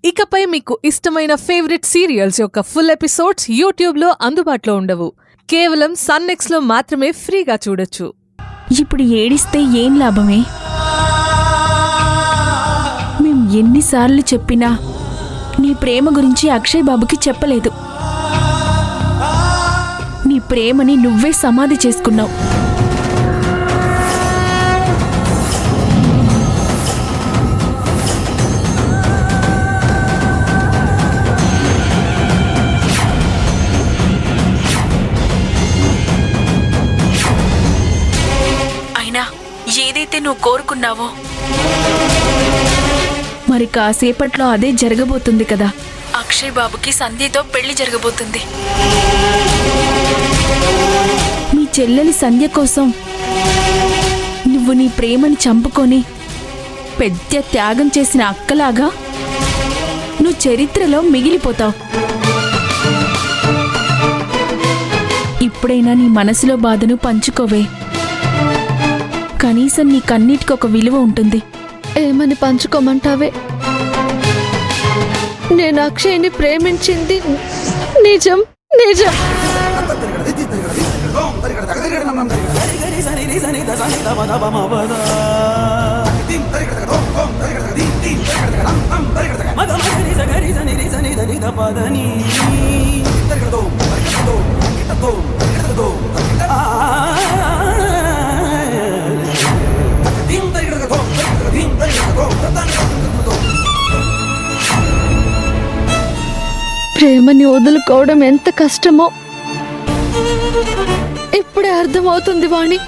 ఇకపై మీకు ఇష్టమైన ఫేవరెట్ సీరియల్స్ యొక్క ఫుల్ ఎపిసోడ్స్ యూట్యూబ్లో అందుబాటులో ఉండవు. కేవలం సన్నెక్స్లో మాత్రమే ఫ్రీగా చూడొచ్చు. ఇప్పుడు ఏడిస్తే ఏం లాభమే? మేం ఎన్నిసార్లు చెప్పినా నీ ప్రేమ గురించి అక్షయ్ బాబుకి చెప్పలేదు. నీ ప్రేమని నువ్వే సమాధి చేసుకున్నావు. ఏదైతే నువ్వు కోరుకున్నావో మరి కాసేపట్లో అదే జరగబోతుంది కదా. అక్షయ్ బాబుకి సంధ్యతో పెళ్లి జరగబోతుంది. మీ చెల్లెలి సంధ్య కోసం నువ్వు నీ ప్రేమని చంపుకొని పెద్ద త్యాగం చేసిన అక్కలాగా నువ్వు చరిత్రలో మిగిలిపోతావు. ఇప్పుడైనా నీ మనసులో బాధను పంచుకోవే. కనీసం నీ కన్నిటికి ఒక విలువ ఉంటుంది. ఏమని పంచుకోమంటావే? నేను అక్షయ్ని ప్రేమించింది నిజం నిజం. ప్రేమని వదులుకోవడం ఎంత కష్టమో ఇప్పుడే అర్థమవుతుంది వాణి.